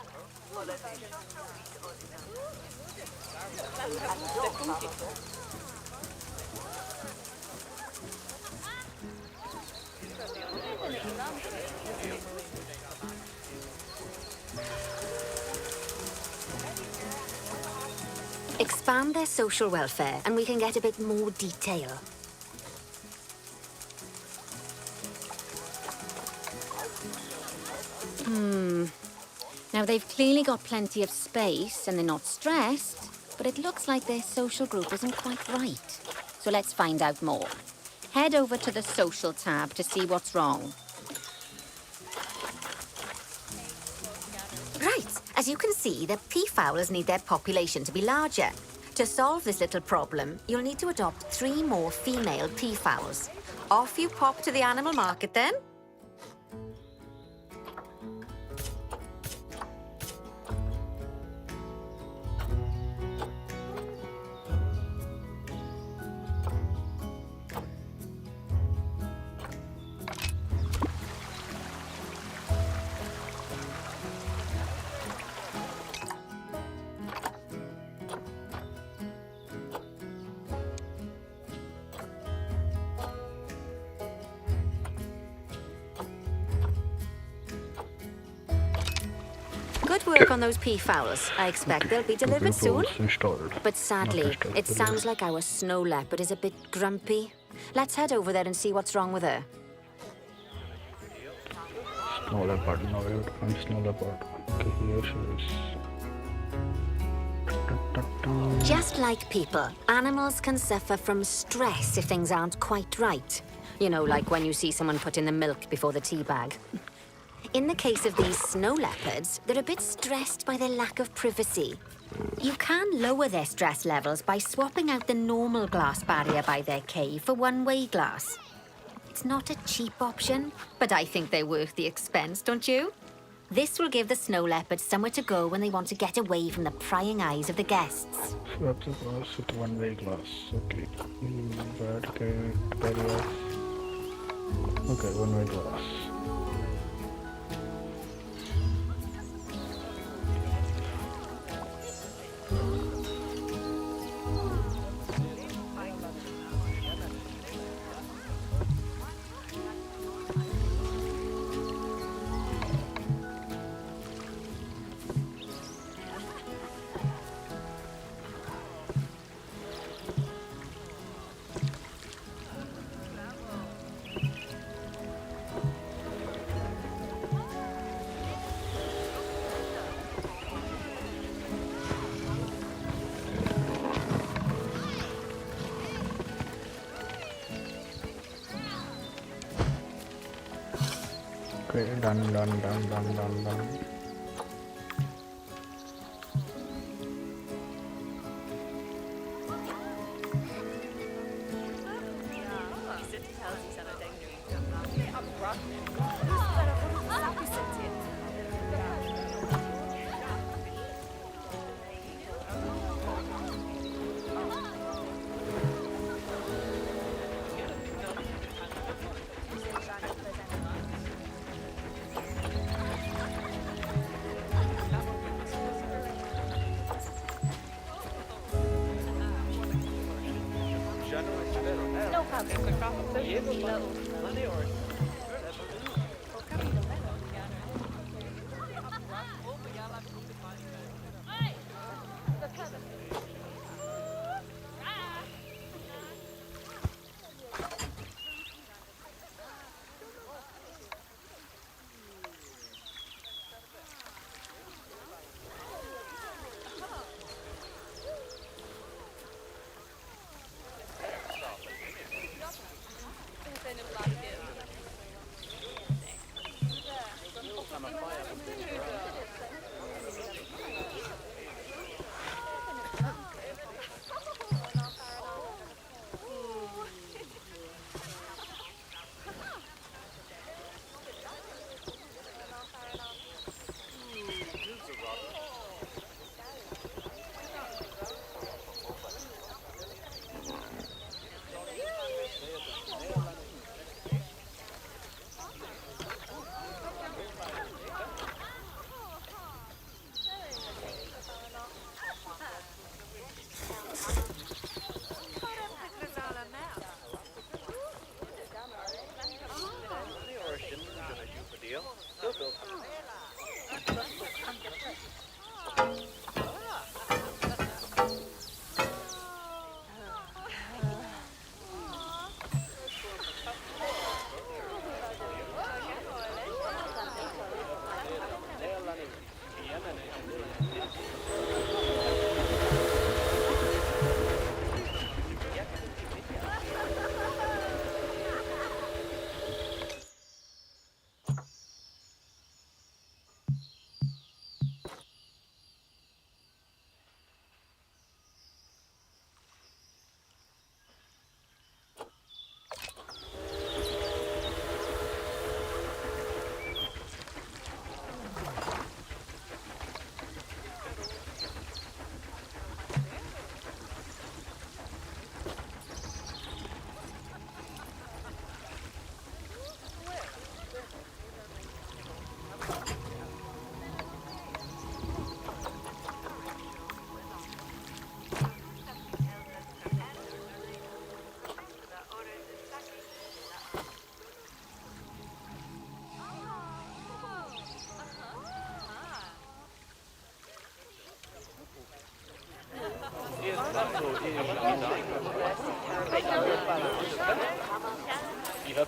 Expand their social welfare, and we can get a bit more detail. Now, they've clearly got plenty of space and they're not stressed, but it looks like their social group isn't quite right. So let's find out more. Head over to the social tab to see what's wrong. Right, as you can see, the peafowls need their population to be larger. To solve this little problem, you'll need to adopt 3 more female peafowls. Off you pop to the animal market then. Good work on those peafowls. I expect they'll be delivered soon. Installed. But sadly, installed, it but sounds like our snow leopard is a bit grumpy. Let's head over there and see what's wrong with her. Snow leopard. Now we have to find snow leopard. Okay, here she is. Ta-ta-ta. Just like people, animals can suffer from stress if things aren't quite right. You know, like when you see someone put in the milk before the tea bag. In the case of these snow leopards, they're a bit stressed by their lack of privacy. You can lower their stress levels by swapping out the normal glass barrier by their cave for one-way glass. It's not a cheap option, but I think they're worth the expense, don't you? This will give the snow leopards somewhere to go when they want to get away from the prying eyes of the guests. Swap the glass with one-way glass. Okay. Barrier. Okay, one-way glass. Okay, done.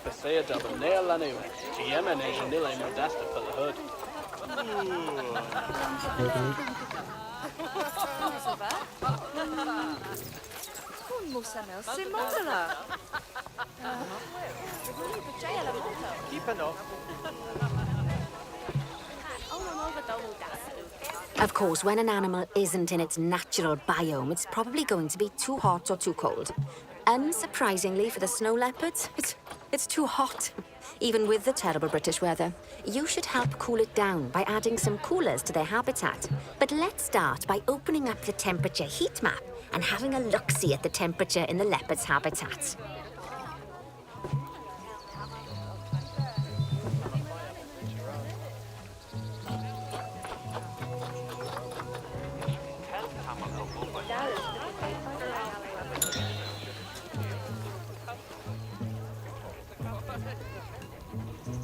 Passeia double nail anu. Yemen is nil modesta for the hood. Keep it up. Of course, when an animal isn't in its natural biome, it's probably going to be too hot or too cold. Unsurprisingly for the snow leopards, it's too hot. Even with the terrible British weather. You should help cool it down by adding some coolers to their habitat. But let's start by opening up the temperature heat map and having a look-see at the temperature in the leopard's habitat.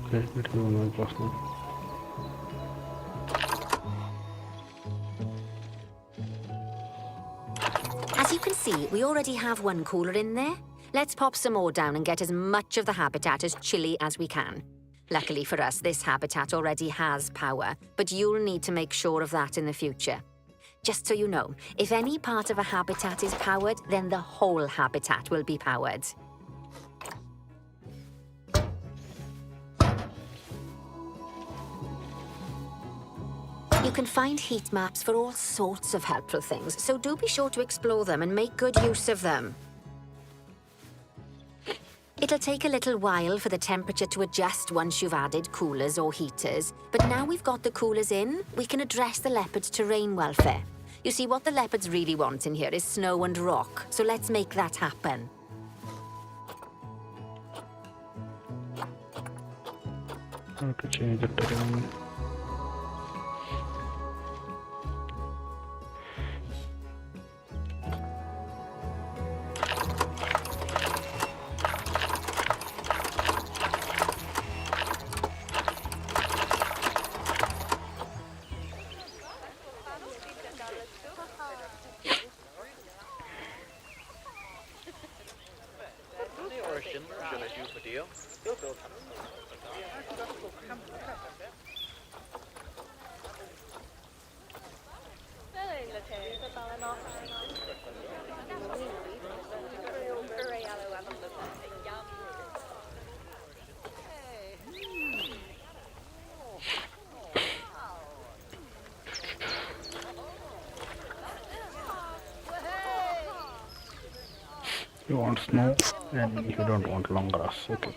Okay, let's go on my personal. As you can see, we already have one cooler in there. Let's pop some more down and get as much of the habitat as chilly as we can. Luckily for us, this habitat already has power, but you'll need to make sure of that in the future. Just so you know, if any part of a habitat is powered, then the whole habitat will be powered. You can find heat maps for all sorts of helpful things, so do be sure to explore them and make good use of them. It'll take a little while for the temperature to adjust once you've added coolers or heaters, but now we've got the coolers in, we can address the leopard's terrain welfare. You see, what the leopards really want in here is snow and rock, so let's make that happen. How to change the terrain. You want snow and you don't want long grass. Okay.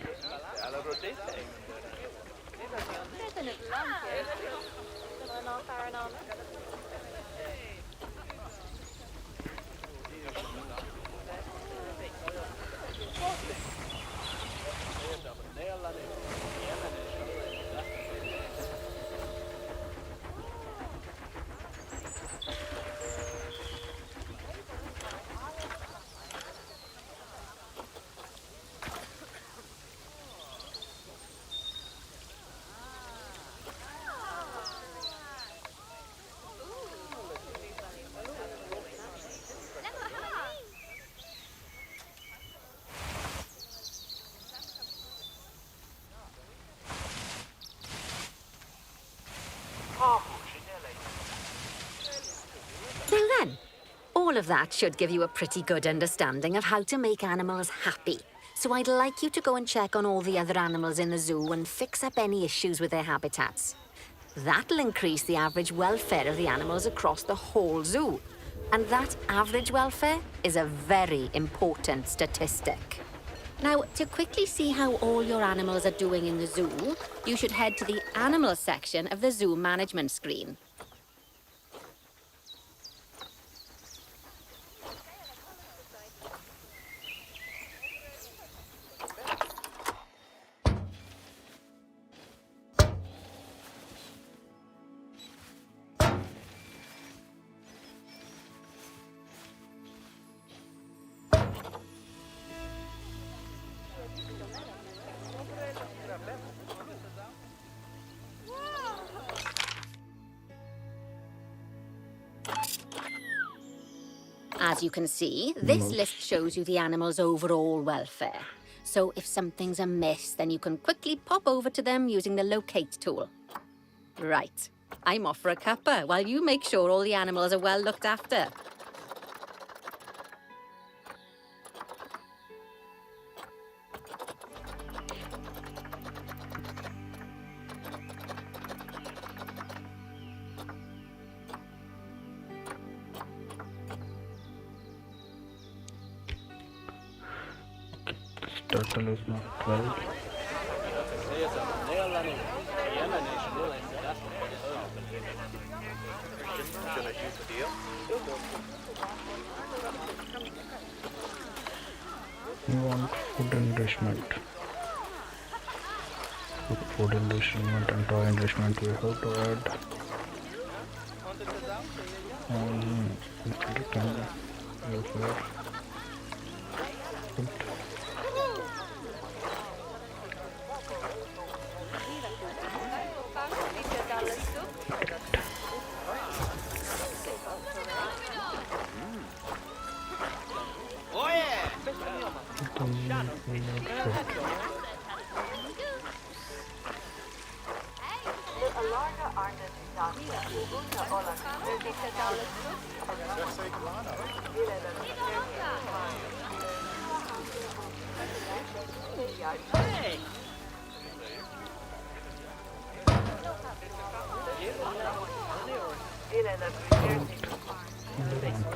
Now then, all of that should give you a pretty good understanding of how to make animals happy. So I'd like you to go and check on all the other animals in the zoo and fix up any issues with their habitats. That'll increase the average welfare of the animals across the whole zoo. And that average welfare is a very important statistic. Now, to quickly see how all your animals are doing in the zoo, you should head to the animal section of the zoo management screen. As you can see, this list shows you the animal's overall welfare. So if something's amiss, then you can quickly pop over to them using the locate tool. Right, I'm off for a cuppa while you make sure all the animals are well looked after. This turtle is not well. We want food enrichment. Food enrichment and toy enrichment we have to add. Welfare. Food.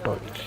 Toys.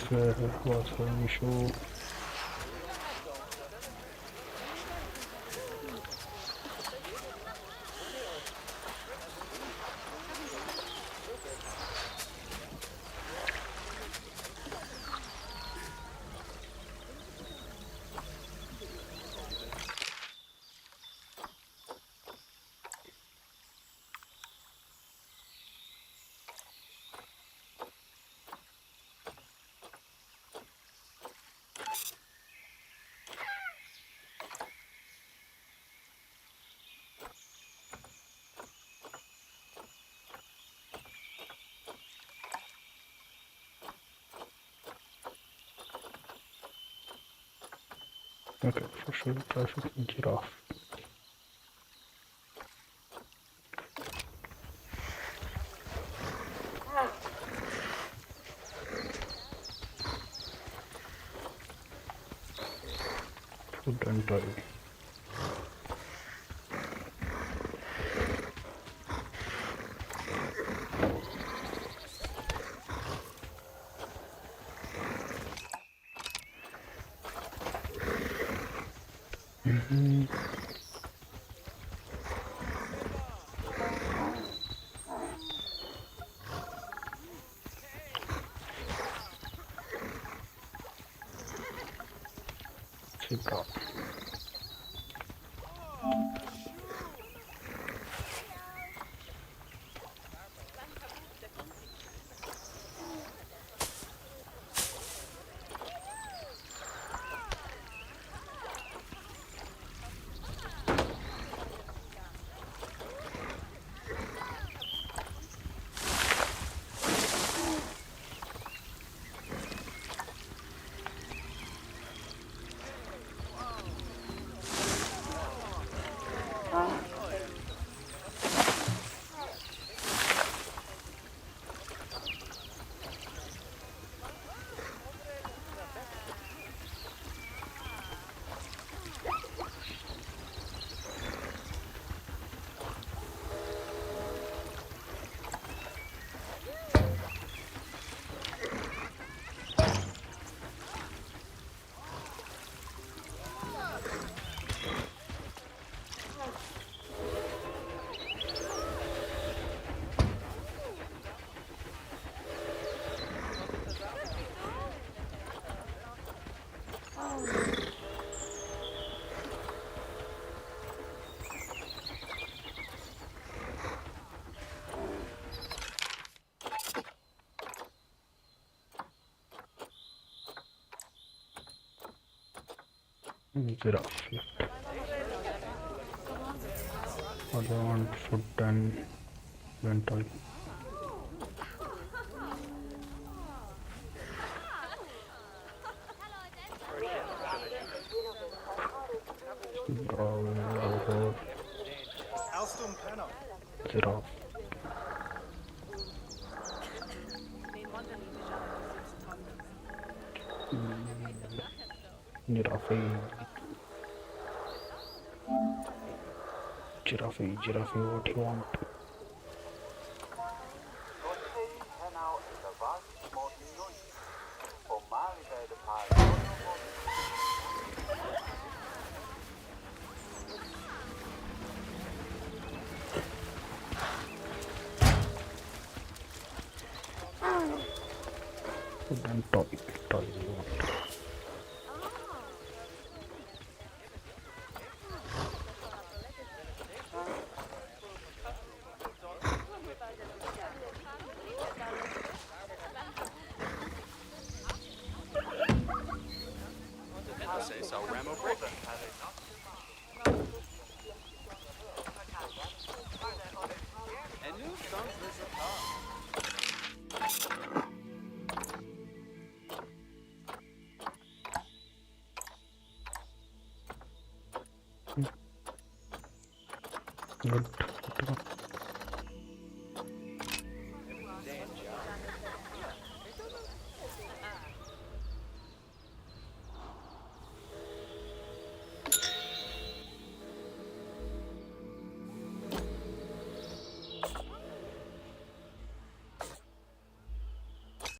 This was an issue. Okay, first we'll try some giraffe. Food and toy. Zebra. Giraffe left. Other one food and rental. Giraffe. Giraffe. Giraffe, giraffe, what you want? Food and toy, toy you want? Say so, Ramo Brick. And who comes this apart? Good.